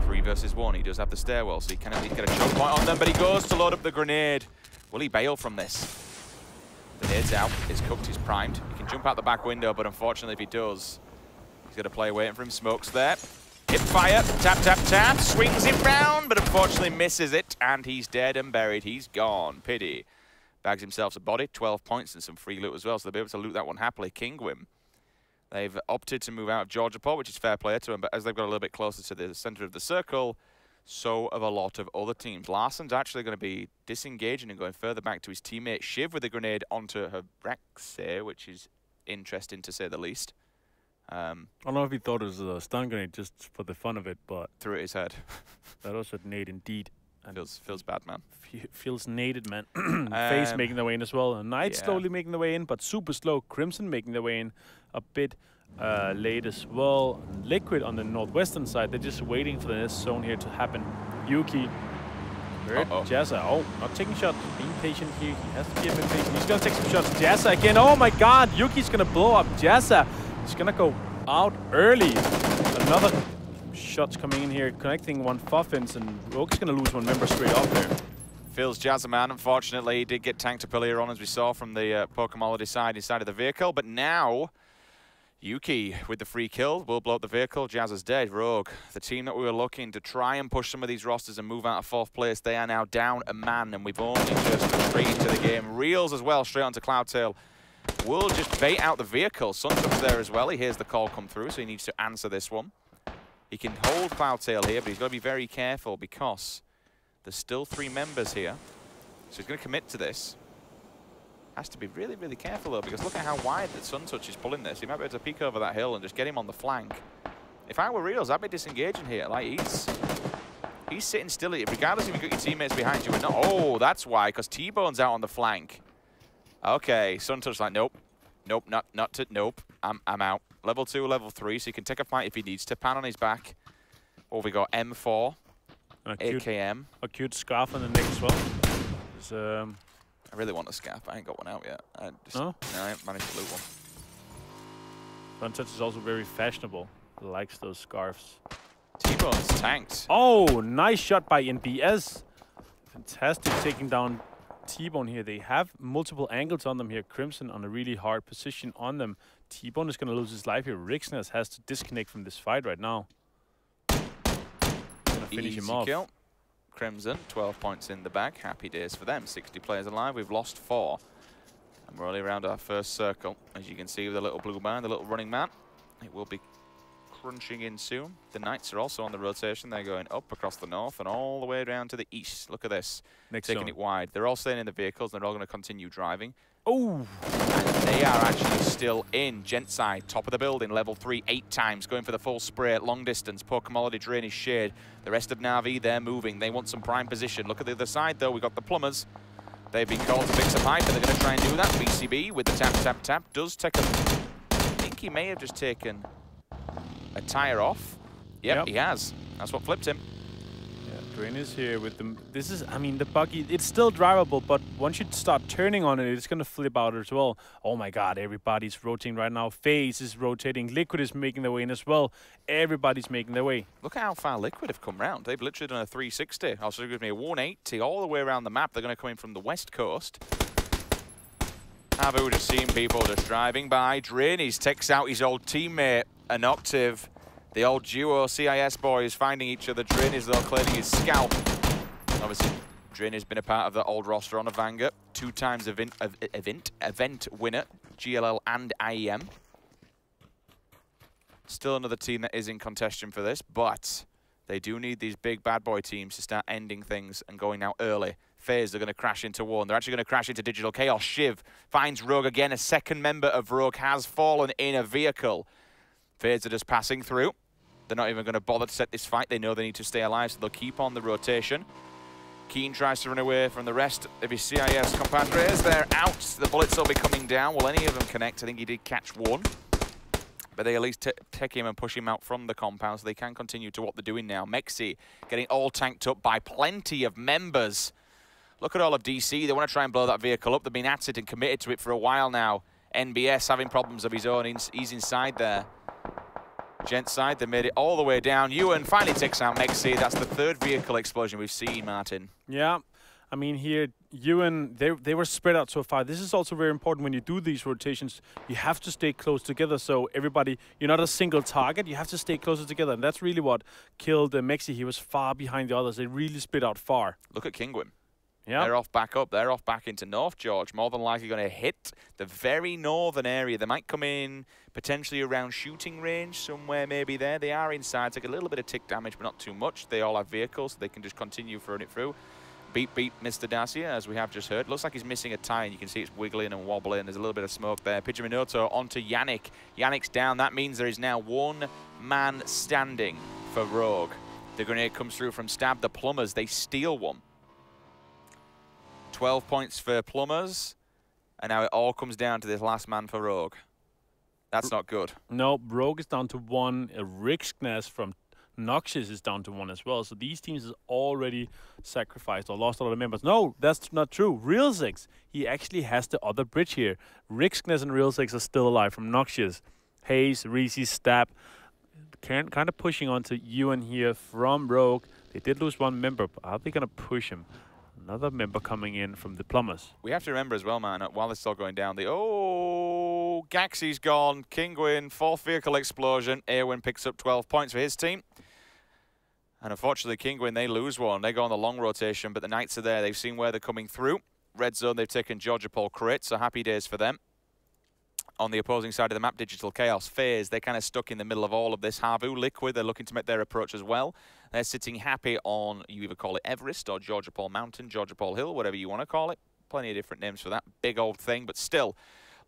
3 versus 1. He does have the stairwell, so he can at least get a choke point on them, but he goes to load up the grenade. Will he bail from this? The nade's out. It's cooked. He's primed. He can jump out the back window, but unfortunately, if he does, he's going to play waiting for him. Smoke's there. Hip fire. Tap, tap, tap. Swings it round, but unfortunately misses it, and he's dead and buried. He's gone. Pity. Bags himself a body, 12 points and some free loot as well, so they'll be able to loot that one happily. Kingwim, they've opted to move out of Georgiaport, which is fair play to them, but as they've got a little bit closer to the center of the circle, so have a lot of other teams. Larsen's actually going to be disengaging and going further back to his teammate Shiv with a grenade onto her Brexe, which is interesting to say the least. I don't know if he thought it was a stun grenade just for the fun of it, but... Threw at his head. That was a nade indeed. And feels bad, man. Feels naded, man. Face making their way in as well. Knight slowly making their way in, but super slow. Crimson making their way in a bit late as well. Liquid on the northwestern side. They're just waiting for the next zone here to happen. Yuki. Jazza. Oh, not taking shots. Being patient here. He has to be a bit patient. He's going to take some shots. Jazza again. Oh my god. Yuki's going to blow up Jazza. He's going to go out early. Another... shots coming in here, connecting one Fuffins, and Rogue's going to lose one member straight off there. Feels Jazzaman, unfortunately, he did get tanked up earlier on, as we saw from the Pokemolody side inside of the vehicle, but now Yuki with the free kill will blow up the vehicle. Jazz is dead. Rogue, the team that we were looking to try and push some of these rosters and move out of 4th place, they are now down a man, and we've only just gone straight into the game. Reels as well, straight onto Cloudtail. Will just bait out the vehicle. Sunshot's there as well. He hears the call come through, so he needs to answer this one. He can hold Cloudtail here, but he's got to be very careful because there's still 3 members here. So he's going to commit to this. Has to be really, really careful though, because look at how wide that Suntouch is pulling this. He might be able to peek over that hill and just get him on the flank. If I were Reels, I'd be disengaging here. Like, he's sitting still, regardless if you've got your teammates behind you or not. Oh, that's why, because T-Bone's out on the flank. Okay, Suntouch's like, nope. Nope, nope. I'm out. Level 2, level 3, so he can take a fight if he needs to. Pan on his back. Oh, we got M4, AKM. A cute scarf on the neck as well. I really want a scarf. I ain't got one out yet. I haven't managed to loot one. Suntouch is also very fashionable. He likes those scarves. T-Bone's tanked. Oh, nice shot by NBS. Fantastic taking down T-Bone here. They have multiple angles on them here. Crimson on a really hard position on them. T-Bone is going to lose his life here. Rixness has to disconnect from this fight right now. Gonna finish him off. Kill. Crimson, 12 points in the bag. Happy days for them. 60 players alive. We've lost 4. And we're only around our first circle. As you can see with the little blue man, the little running man. It will be crunching in soon. The Knights are also on the rotation. They're going up across the north and all the way down to the east. Look at this. Taking it wide. They're all staying in the vehicles. They're all going to continue driving. Oh! And they are actually still in. Gent side, top of the building, level 3, 8 times. Going for the full spray at long distance. Pokemon Drain is shade. The rest of Na'Vi, they're moving. They want some prime position. Look at the other side, though. We've got the Plumbers. They've been called to fix a pipe, and they're going to try and do that. BCB with the tap, tap, tap. Does take a... I think he may have just taken a tire off. Yep, he has. That's what flipped him. Yeah, Drain is here with them. This is, I mean, the buggy, it's still drivable, but once you start turning on it, it's going to flip out as well. Oh my god, everybody's rotating right now. FaZe is rotating. Liquid is making their way in as well. Everybody's making their way. Look at how far Liquid have come round. They've literally done a 360. Also, excuse me, a 180 all the way around the map. They're going to come in from the west coast. Havu just seeing people just driving by. Drainies takes out his old teammate, an Octave. The old duo CIS boys finding each other. Drainies though clearing his scalp. Obviously, Drainies been a part of the old roster on a Vanguard. 2 times event winner, GLL and IEM. Still another team that is in contention for this, but they do need these big bad boy teams to start ending things and going out early. FaZe, they're going to crash into one. They're actually going to crash into Digital Chaos. Shiv finds Rogue again. A second member of Rogue has fallen in a vehicle. FaZe are just passing through. They're not even going to bother to set this fight. They know they need to stay alive, so they'll keep on the rotation. Keen tries to run away from the rest of his CIS compadres. They're out. The bullets will be coming down. Will any of them connect? I think he did catch one. But they at least take him and push him out from the compound so they can continue to what they're doing now. Mexi getting all tanked up by plenty of members. Look at all of DC. They want to try and blow that vehicle up. They've been at it and committed to it for a while now. NBS having problems of his own. He's inside there. Gent side, they made it all the way down. Ewan finally takes out Mexi. That's the 3rd vehicle explosion we've seen, Martin. Yeah, I mean here, Ewan, they were spread out so far. This is also very important when you do these rotations. You have to stay close together, so everybody, you're not a single target. You have to stay closer together, and that's really what killed Mexi. He was far behind the others. They really split out far. Look at Kingwim. Yeah. They're off back up. They're off back into North George. More than likely going to hit the very northern area. They might come in potentially around shooting range, somewhere maybe there. They are inside. Take a little bit of tick damage, but not too much. They all have vehicles, so they can just continue throwing it through. Beat Mr. Dacia, as we have just heard. Looks like he's missing a tire, and you can see it's wiggling and wobbling. There's a little bit of smoke there. Pidgeminato onto Yannick. Yannick's down. That means there is now 1 man standing for Rogue. The grenade comes through from Stab. The Plumbers, they steal one. 12 points for Plumbers, and now it all comes down to this last man for Rogue. That's not good. No, Rogue is down to 1. Rixness from Noxious is down to 1 as well. So these teams has already sacrificed or lost a lot of members. No, that's not true. Real6, he actually has the other bridge here. Rixness and Real6 are still alive from Noxious. Hayes, Reese, Stab, kind of pushing onto Ewan here from Rogue. They did lose 1 member, but are they going to push him? Another member coming in from the Plumbers. We have to remember as well, man, while this is all going down, Oh, Gaxy's gone. Kingwin, fourth vehicle explosion. Airwin picks up 12 points for his team. And unfortunately, Kingwin, they lose one. They go on the long rotation, but the Knights are there. They've seen where they're coming through. Red zone, they've taken Georgia Paul crit, so happy days for them. On the opposing side of the map, Digital Chaos, FaZe, they're kind of stuck in the middle of all of this. Havu, Liquid, they're looking to make their approach as well. They're sitting happy on, you either call it Everest or Georgia Paul Mountain, Georgia Paul Hill, whatever you want to call it. Plenty of different names for that big old thing, but still,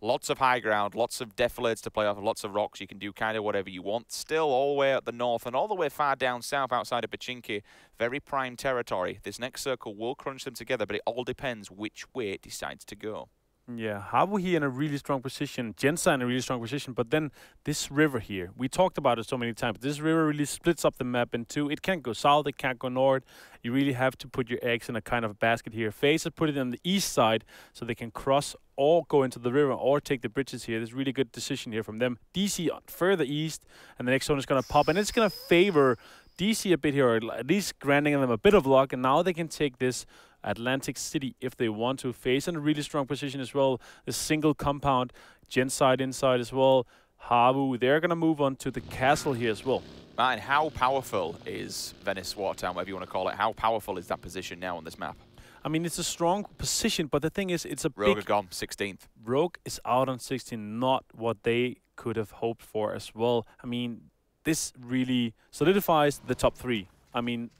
lots of high ground, lots of defilades to play off, lots of rocks. You can do kind of whatever you want. Still all the way at the north and all the way far down south outside of Pachinki. Very prime territory. This next circle will crunch them together, but it all depends which way it decides to go. Yeah, Havu here in a really strong position, Jensa in a really strong position, but then this river here, we talked about it so many times. This river really splits up the map in two. It can't go south, it can't go north. You really have to put your eggs in a kind of basket here. FaZe has put it on the east side so they can cross or go into the river or take the bridges here. There's a really good decision here from them. DC further east, and the next one is going to pop, and it's going to favor DC a bit here, or at least granting them a bit of luck, and now they can take this Atlantic City if they want to. FaZe in a really strong position as well. The single compound, Genside inside as well. Havu, they're going to move on to the castle here as well. Man, how powerful is Venice Watertown, whatever you want to call it? How powerful is that position now on this map? I mean, it's a strong position, but the thing is, it's a Rogue big... are gone, 16th. Rogue is out on 16, not what they could have hoped for as well. I mean, this really solidifies the top three. I mean,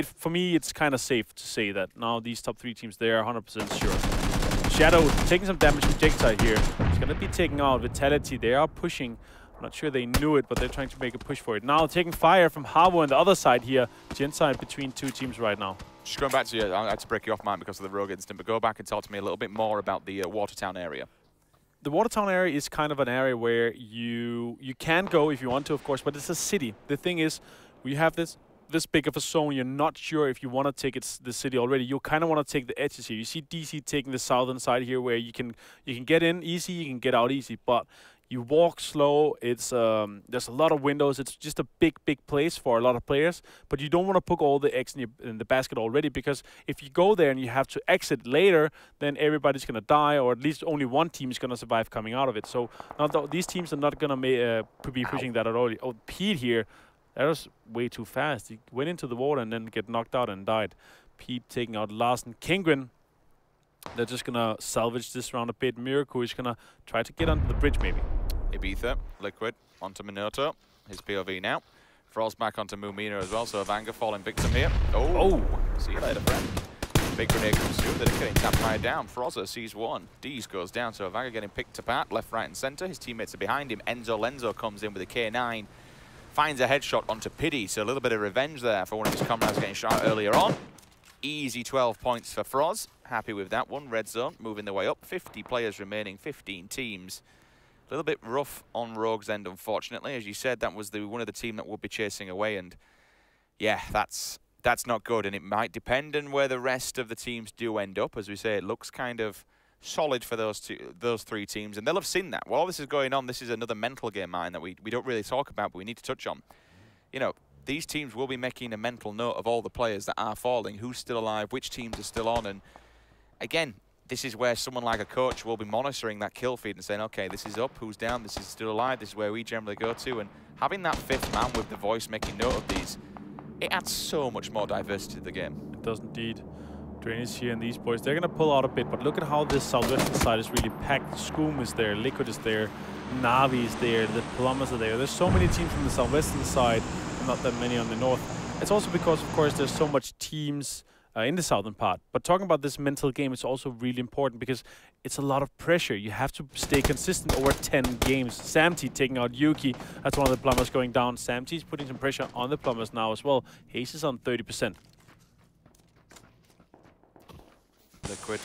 for me, it's kind of safe to say that now these top three teams, they are 100% sure. Shadow taking some damage from Jigsaw here. He's going to be taking out Vitality. They are pushing. I'm not sure they knew it, but they're trying to make a push for it. Now taking fire from Havu on the other side here. Genside between two teams right now. Just going back to you, I had to break you off, Mike, because of the Rogue incident, but go back and talk to me a little bit more about the Watertown area. The Watertown area is kind of an area where you can go if you want to, of course, but it's a city. The thing is, we have this big of a zone, you're not sure if you want to take the city already. You kind of want to take the edges here. You see DC taking the southern side here, where you can get in easy, you can get out easy, but you walk slow. It's there's a lot of windows. It's just a big place for a lot of players, but you don't want to put all the eggs in the basket already, because if you go there and you have to exit later, then everybody's going to die, or at least only one team is going to survive coming out of it. So now these teams are not going to be pushing that at all. Oh, Pete here. That was way too fast. He went into the water and then get knocked out and died. Pete taking out Larsen. Kingwin, they're just going to salvage this round a bit. Miracle is going to try to get onto the bridge maybe. Ibiza, Liquid, onto Minoto. His POV now. Frost back onto Mumina as well, so Avanga falling victim here. Oh! See you later, friend. Big grenade comes through. They're getting tapped high down. Frozza sees one. Dees goes down, so Avanga getting picked apart, left, right, and center. His teammates are behind him. Enzo Lenzo comes in with a K9. Finds a headshot onto Piddy, so a little bit of revenge there for one of his comrades getting shot earlier on. Easy 12 points for Froz. Happy with that one. Red zone moving their way up. 50 players remaining, 15 teams. A little bit rough on Rogue's end, unfortunately. As you said, that was one of the team that would be chasing away, and yeah, that's not good, and it might depend on where the rest of the teams do end up. As we say, it looks kind of solid for those three teams, and they'll have seen that. While this is going on, this is another mental game, mine, that we don't really talk about, but we need to touch on. You know, these teams will be making a mental note of all the players that are falling, who's still alive, which teams are still on, and again, this is where someone like a coach will be monitoring that kill feed and saying, okay, this is up, who's down, this is still alive, this is where we generally go to, and having that fifth man with the voice making note of these, it adds so much more diversity to the game. It does indeed. Drain is here, and these boys, they're going to pull out a bit, but look at how this southwestern side is really packed. Skoom is there, Liquid is there, Navi is there, the Plumbers are there. There's so many teams from the southwestern side, and not that many on the north. It's also because, of course, there's so much teams in the southern part. But talking about this mental game is also really important, because it's a lot of pressure. You have to stay consistent over 10 games. Samty taking out Yuki. That's one of the Plumbers going down. Samty's putting some pressure on the Plumbers now as well. Hayes is on 30%. Liquid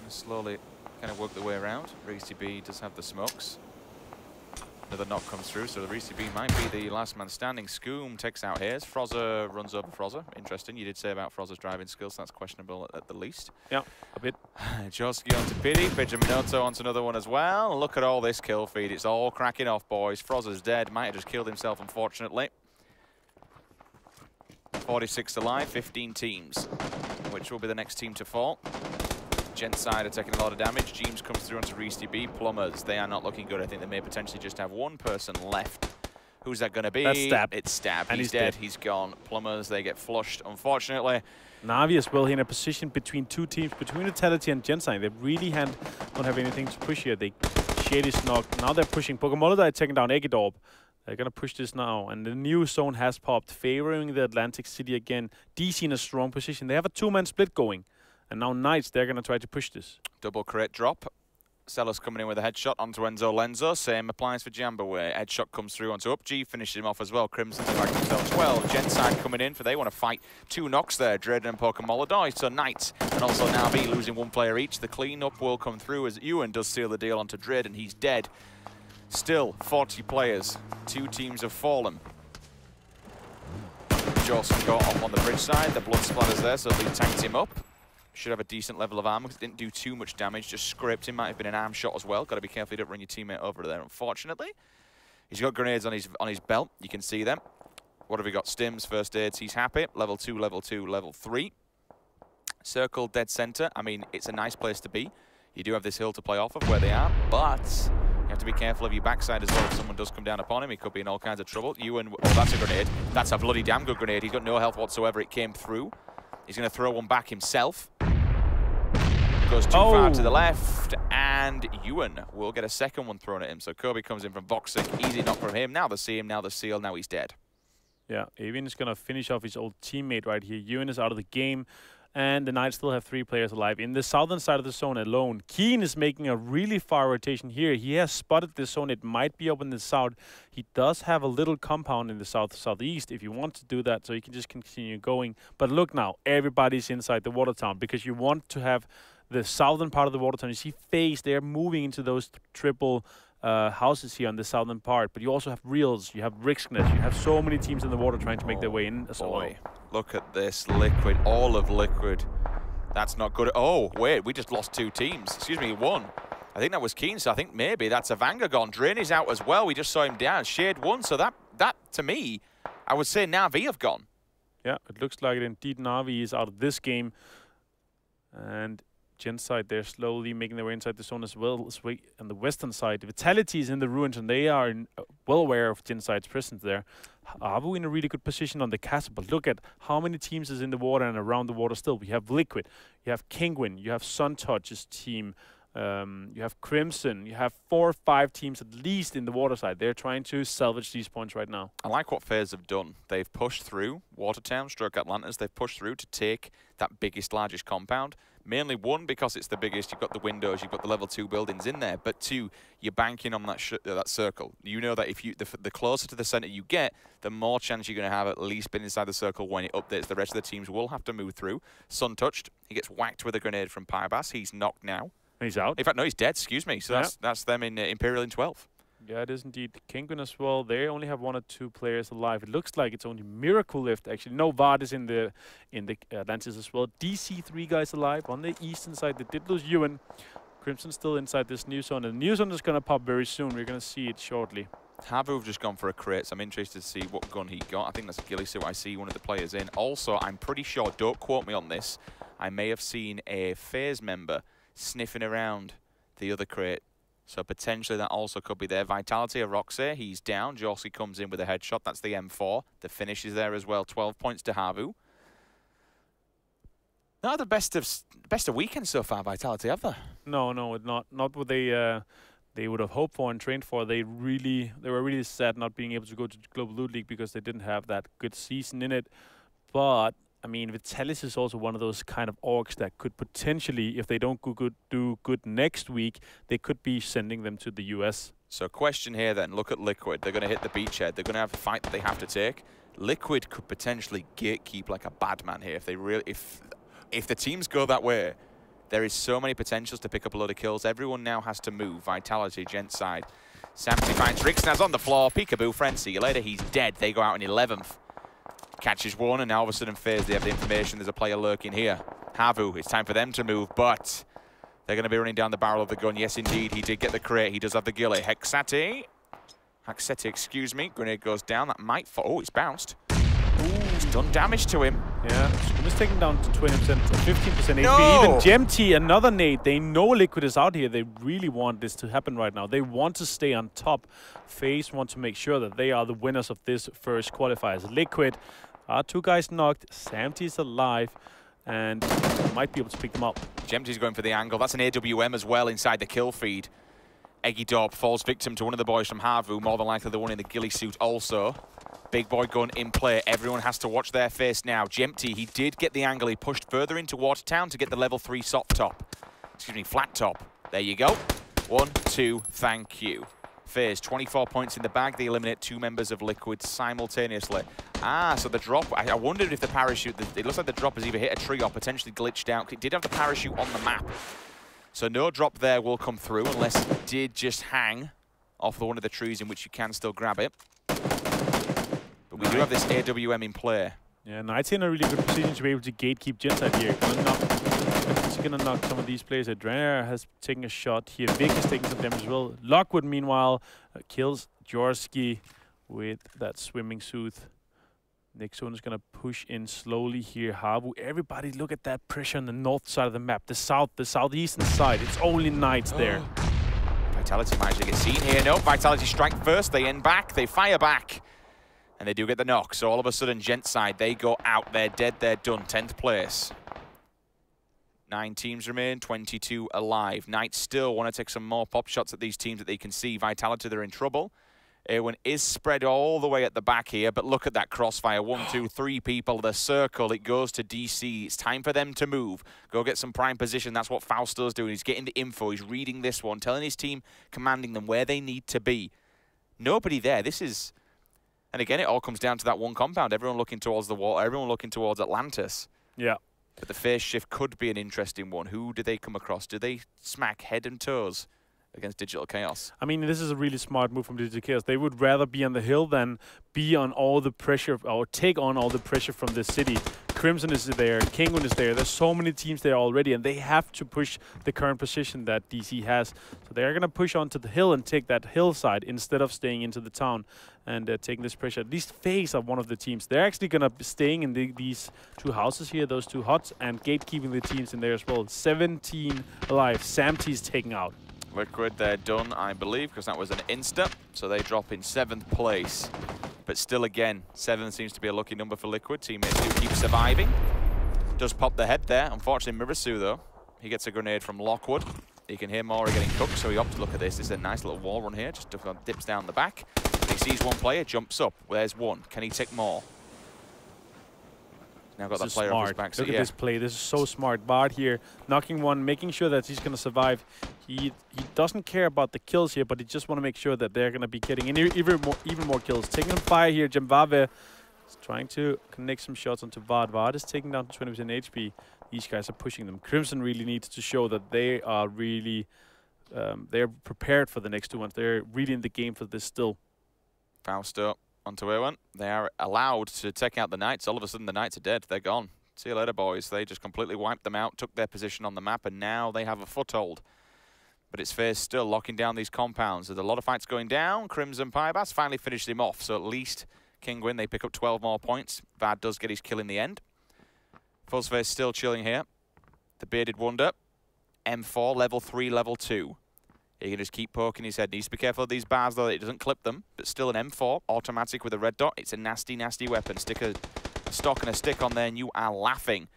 slowly kind of work their way around. Reese B does have the smokes. Another knock comes through, so the Reese B might be the last man standing. Skoom takes out Hayes. Frozza runs over Frozza. Interesting. You did say about Frozza's driving skills. That's questionable at the least. Yeah, a bit. Joski onto Piddy. Pidgeminato onto another one as well. Look at all this kill feed. It's all cracking off, boys. Frozza's dead. Might have just killed himself, unfortunately. 46 alive, 15 teams. Which will be the next team to fall? Gent side are taking a lot of damage. Jeems comes through onto Reese B. Plumbers, they are not looking good. I think they may potentially just have one person left. Who's that going to be? That's Stab. It's Stab. And he's dead. He's gone. Plumbers, they get flushed, unfortunately. Na'Vi as well, here in a position between two teams, between Vitality and Genside. They really don't have anything to push here. They Shady's knocked. Now they're pushing. Pokemon are taking down Eggedorp. They're going to push this now. And the new zone has popped, favoring the Atlantic City again. DC in a strong position. They have a two-man split going. And now Knights, they're going to try to push this. Double crate drop. Sellers coming in with a headshot onto Enzo Lenzo. Same applies for Jambaway. Headshot comes through onto Up-G, finishes him off as well. Crimson back themselves 12. Genside coming in for they want to fight. Two knocks there, Dread and Pokemolodoi. So Knights and also Na'Vi losing one player each. The cleanup will come through as Ewan does seal the deal onto Dread and he's dead. Still 40 players. Two teams have fallen. Jawson got up on the bridge side. The blood splatters there, so they tanked him up. Should have a decent level of armor because it didn't do too much damage, just scraped him. Might have been an arm shot as well. Got to be careful you don't run your teammate over there, unfortunately. He's got grenades on his belt. You can see them. What have we got? Stims, first aids. He's happy. Level 2, level 2, level 3. Circle, dead center. I mean, it's a nice place to be. You do have this hill to play off of where they are, but you have to be careful of your backside as well. If someone does come down upon him, he could be in all kinds of trouble. Ewan, oh, that's a grenade. That's a bloody damn good grenade. He's got no health whatsoever. It came through. He's going to throw one back himself. Goes too far to the left, and Ewan will get a second one thrown at him. So Kobe comes in from boxing, easy knock from him. Now they see him, now the seal, now he's dead. Yeah, Ewan is going to finish off his old teammate right here. Ewan is out of the game, and the Knights still have 3 players alive. In the southern side of the zone alone, Keen is making a really far rotation here. He has spotted this zone. It might be up in the south. He does have a little compound in the southeast if you want to do that, so you can just continue going. But look now, everybody's inside the water town because you want to have the southern part of the water town. You see FaZe, they're moving into those triple houses here on the southern part. But you also have Reels, you have Riskness, you have so many teams in the water trying to make their way in as well. Look at this, Liquid, all of Liquid. That's not good. Oh, wait, we just lost 2 teams. Excuse me, 1. I think that was Keen, so I think maybe that's a Vanga gone. Drain is out as well. We just saw him down. Shade 1, so that to me, I would say Na'Vi have gone. Yeah, it looks like it indeed. Na'Vi is out of this game. And Genside, they're slowly making their way inside the zone as well as on the western side. Vitality is in the ruins, and they are well aware of Genside's presence there. Abu in a really good position on the castle, but look at how many teams is in the water and around the water still. We have Liquid, you have Kingwin, you have Suntouch's team, you have Crimson, you have 4 or 5 teams at least in the water side. They're trying to salvage these points right now. I like what FaZe have done. They've pushed through Watertown, stroke Atlantis. They've pushed through to take that biggest, largest compound. Mainly 1, because it's the biggest. You've got the windows, you've got the level 2 buildings in there. But 2, you're banking on that circle. You know that if you the closer to the center you get, the more chance you're going to have at least being inside the circle when it updates. The rest of the teams will have to move through. Suntouched, he gets whacked with a grenade from Pybass. He's knocked now. He's out. In fact, no, he's dead. Excuse me. So that's them in Imperial in 12. Yeah, it is indeed. Kingwin as well. They only have 1 or 2 players alive. It looks like it's only Miracle left, actually. No, Vard is in the Atlantis as well. DC 3 guys alive on the eastern side. They did lose Ewan. Crimson still inside this new zone. And the new zone is going to pop very soon. We're going to see it shortly. Havu have just gone for a crate, so I'm interested to see what gun he got. I think that's a ghillie suit. I see one of the players in. Also, I'm pretty sure, don't quote me on this, I may have seen a FaZe member sniffing around the other crate. So potentially that also could be there. Vitality of Roxy, he's down. Jorsky comes in with a headshot. That's the M4. The finish is there as well. 12 points to Havu. Not the best of weekends so far, Vitality, have they? No, not what they would have hoped for and trained for. They were really sad not being able to go to the Global Loot League because they didn't have that good season in it. But I mean, Vitalis is also one of those kind of orgs that could potentially, if they don't do good next week, they could be sending them to the US. So question here then, look at Liquid. They're going to hit the beachhead. They're going to have a fight that they have to take. Liquid could potentially gatekeep like a bad man here. If the teams go that way, there is so many potentials to pick up a load of kills. Everyone now has to move. Vitality, Gent side. Samsey finds Rixnaz on the floor. Peekaboo, friend, see you later. He's dead. They go out in 11th. Catches 1, and now all of a sudden FaZe, they have the information there's a player lurking here. Havu, it's time for them to move, but they're going to be running down the barrel of the gun. Yes, indeed, he did get the crate. He does have the ghillie. Hexati, excuse me. Grenade goes down. That might fall. Oh, it's bounced. Ooh, it's done damage to him. Yeah, Scrim is taking down to 20%, 15% No! HP. Even Gemty, another nade. They know Liquid is out here. They really want this to happen right now. They want to stay on top. FaZe want to make sure that they are the winners of this first qualifiers. Liquid, 2 guys knocked. Samty's alive, and might be able to pick them up. Gemty's going for the angle. That's an AWM as well inside the kill feed. Eggy Dorp falls victim to one of the boys from Harvu, more than likely the one in the ghillie suit also. Big boy gun in play. Everyone has to watch their face now. Gemty, he did get the angle. He pushed further into Watertown to get the level 3 soft top. Excuse me, flat top. There you go. 1, 2, thank you. FaZe, 24 points in the bag. They eliminate 2 members of Liquid simultaneously. So the drop, I wondered if the parachute, it looks like the drop has either hit a tree or potentially glitched out. It did have the parachute on the map. So no drop there will come through unless it did just hang off one of the trees in which you can still grab it. But we do have this AWM in play. Yeah, Knight's in a really good position to be able to gatekeep Genocide here. He's gonna knock some of these players. Adrenaline has taken a shot here. Vic is taking some damage as well. Lockwood, meanwhile, kills Jorski with that swimming suit. Next one is gonna push in slowly here. Havu, everybody look at that pressure on the north side of the map. The southeastern side. It's only Knights there. Vitality might actually get seen here. No, Vitality strike first. They end back. They fire back. And they do get the knock. So all of a sudden, Gent side, they go out. They're dead. They're done. 10th place. 9 teams remain. 22 alive. Knights still want to take some more pop shots at these teams that they can see. Vitality, they're in trouble. Erwin is spread all the way at the back here, but look at that crossfire. 1, 2, 3 people. The circle, it goes to DC. It's time for them to move. Go get some prime position. That's what Fausto's doing. He's getting the info. He's reading this one, telling his team, commanding them where they need to be. Nobody there. This is... And again, it all comes down to that one compound. Everyone looking towards the wall. Everyone looking towards Atlantis. Yeah. But the phase shift could be an interesting one. Who do they come across? Do they smack head and toes against Digital Chaos? I mean, this is a really smart move from Digital Chaos. They would rather be on the hill than be on all the pressure, or take on all the pressure from the city. Crimson is there, Kingun is there. There's so many teams there already, and they have to push the current position that DC has. So they're going to push onto the hill and take that hillside instead of staying into the town and taking this pressure. At least FaZe are one of the teams. They're actually going to be staying in these 2 houses here, those 2 huts, and gatekeeping the teams in there as well. 17 alive. Samty's taken out. Liquid, they're done, I believe, because that was an insta. So they drop in 7th place. But still, again, 7 seems to be a lucky number for Liquid. Teammates do keep surviving. Does pop the head there. Unfortunately, Mirasu, though, he gets a grenade from Lockwood. You can hear Mora getting cooked, so he opts to look at this. This is a nice little wall run here. Just dips down the back. He sees one player, jumps up. There's one. Can he take more? Now got that player off his back. Look at this play. This is so smart. Bard here, knocking one, making sure that he's going to survive. He doesn't care about the kills here, but he just want to make sure that they're going to be getting even more kills. Taking on fire here. Jemvave is trying to connect some shots onto Vard. Vard is taking down to 20% HP. These guys are pushing them. Crimson really needs to show that they are really they're prepared for the next 2 months. They're really in the game for this still. Fausto onto Erwin. They are allowed to take out the Knights. All of a sudden, the Knights are dead. They're gone. See you later, boys. They just completely wiped them out, took their position on the map, and now they have a foothold. But it's FaZe still locking down these compounds. There's a lot of fights going down. Crimson Pybass finally finished him off, so at least Kingun, they pick up 12 more points. Vad does get his kill in the end. Fuzzface still chilling here. The Bearded Wonder. M4, level 3, level 2. He can just keep poking his head. Needs to be careful of these bars, though, that it doesn't clip them. But still an M4, automatic with a red dot. It's a nasty, nasty weapon. Stick a stock and a stick on there, and you are laughing.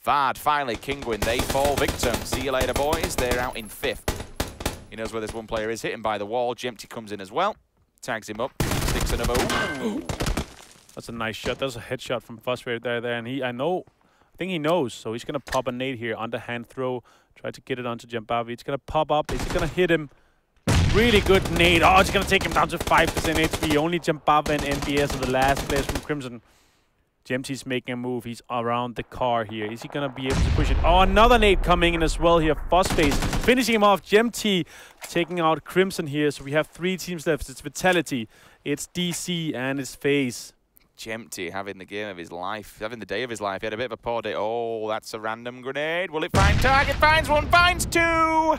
Vard, finally, Kingun, they fall victim. See you later, boys. They're out in 5th. He knows where this one player is. Hit him by the wall. Jempty comes in as well. Tags him up. Sticks another. Ooh. That's a nice shot. That's a headshot from Fuzzface there. And I think he knows. So he's going to pop a nade here. Underhand throw. Try to get it onto Jembavi. It's going to pop up. It's going to hit him. Really good nade. Oh, it's going to take him down to 5% HP. Only Jembavi and NBS are the last players from Crimson. Jempty's making a move. He's around the car here. Is he going to be able to push it? Oh, another nade coming in as well here. Fuzzface finishing him off. Jempty taking out Crimson here. So we have 3 teams left. It's Vitality, it's DC, and it's FaZe. Jempty having the game of his life, having the day of his life. He had a bit of a poor day. Oh, that's a random grenade. Will it find target? Finds one, finds 2.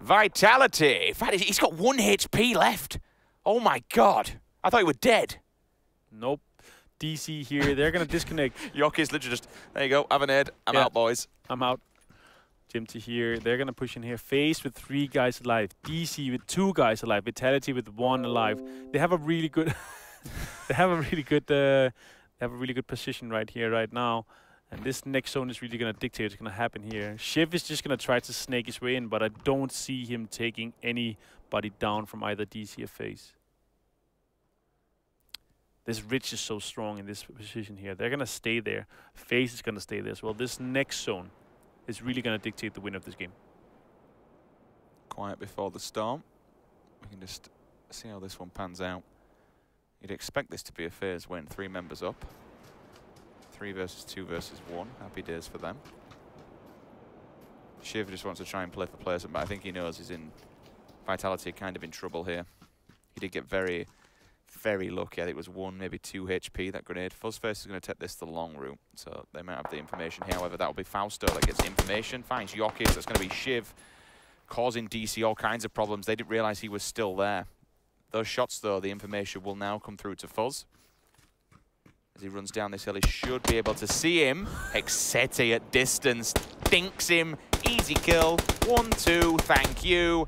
Vitality. In fact, he's got 1 HP left. Oh my God. I thought he was dead. Nope. DC here. They're going to disconnect. BYOC is literally just, there you go, have an aid. I'm out, boys. I'm out. Jimty here. They're going to push in here. FaZe with 3 guys alive. DC with 2 guys alive. Vitality with 1 alive. They have a really good they have a really good position right here, right now. And this next zone is really going to dictate what's going to happen here. Shiv is just going to try to snake his way in, but I don't see him taking anybody down from either DC or FaZe. This Rich is so strong in this position here. They're going to stay there. FaZe is going to stay there as well. This next zone is really going to dictate the win of this game. Quiet before the storm. We can just see how this one pans out. You'd expect this to be a FaZe win. 3 members up. 3 versus 2 versus 1. Happy days for them. Shiv just wants to try and play for placement, but I think he knows he's in Vitality kind of in trouble here. He did get very, very lucky. I think it was 1, maybe 2 HP, that grenade. Fuzzface is going to take this the long route, so they might have the information here. However, that will be Fausto that gets the information. Finds Yokis, that's going to be Shiv, causing DC all kinds of problems. They didn't realize he was still there. Those shots, though, the information will now come through to Fuzz. As he runs down this hill, he should be able to see him. Hexeti at distance, thinks him. Easy kill. 1, 2, thank you.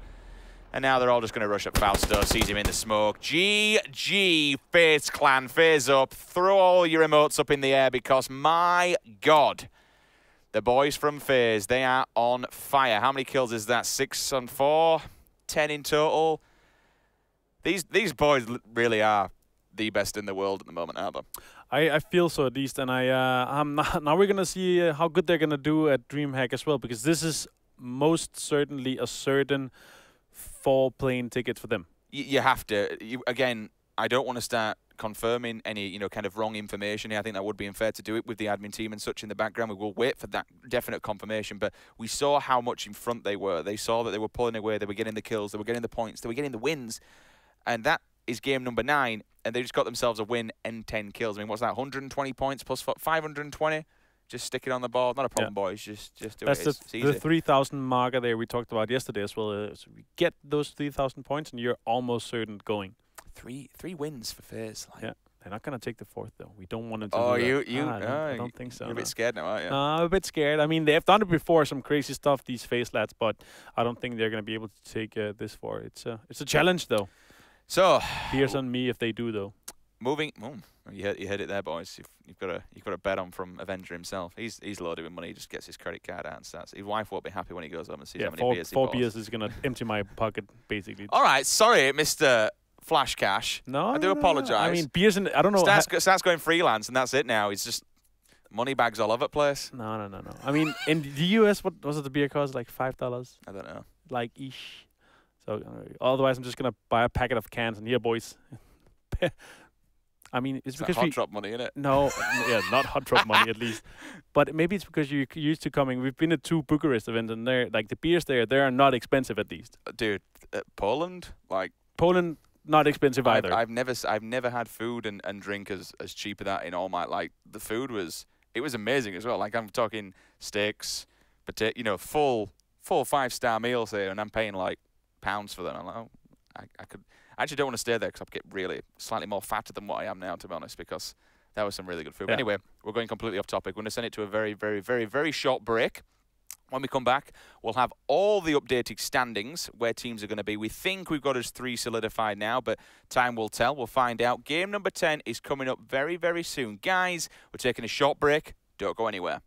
And now they're all just going to rush up Fausto, sees him in the smoke. GG, FaZe Clan, FaZe up. Throw all your emotes up in the air because, my God, the boys from FaZe, they are on fire. How many kills is that? 6 on 4? 10 in total? These boys really are the best in the world at the moment, aren't they? I feel so, at least, and now we're gonna see how good they're gonna do at DreamHack as well, because this is most certainly a certain 4 plane tickets for them. You have to. Again, I don't want to start confirming any kind of wrong information here. I think that would be unfair to do it with the admin team and such in the background. We will wait for that definite confirmation, but we saw how much in front they were. They saw that they were pulling away, they were getting the kills, they were getting the points, they were getting the wins. And that is game number 9, and they just got themselves a win and 10 kills. I mean, what's that, 120 points plus 520? Just stick it on the board. Not a problem, boys. Just do it. That's the 3,000 marker there we talked about yesterday as well. So we get those 3,000 points, and you're almost certain going. 3 wins for FaZe. Yeah, they're not going to take the 4th, though. We don't want them to do that. I don't think so. You're a bit scared now, aren't you? I'm a bit scared. I mean, they've done it before, some crazy stuff, these FaZe lads, but I don't think they're going to be able to take this 4. It's a challenge, though. So here's on me if they do, though. Moving, you heard it there, boys. You've got a bet on from Avenger himself. He's loaded with money. He just gets his credit card out and starts. His wife won't be happy when he goes home and sees how many beers he bought. 4 beers is gonna empty my pocket, basically. All right, sorry, Mr. Flash Cash. No, I do apologise. I mean, beers and I don't know. Starts going freelance, and that's it now. He's just money bags all over the place. No. I mean, in the US, what was it? The beer cost like $5. I don't know. Like ish. So otherwise, I'm just gonna buy a packet of cans and here, boys. I mean, it's because hot drop money, innit? No, yeah, not hot drop money at least. But maybe it's because you're used to coming. We've been at 2 Bucharest events, and they're like the beers there. They are not expensive, at least. Dude, Poland, Poland, not expensive either. I've never had food and drink as cheap as that in all my the food was amazing as well. Like I'm talking steaks, potato, full 5-star meals here, and I'm paying like pounds for them. I'm like, oh, I actually don't want to stay there because I'll get really slightly more fatter than what I am now, to be honest, because that was some really good food. Yeah. But anyway, we're going completely off topic. We're going to send it to a very, very, very, very short break. When we come back, we'll have all the updated standings, where teams are going to be. We think we've got us 3 solidified now, but time will tell. We'll find out. Game number 10 is coming up very, very soon. Guys, we're taking a short break. Don't go anywhere.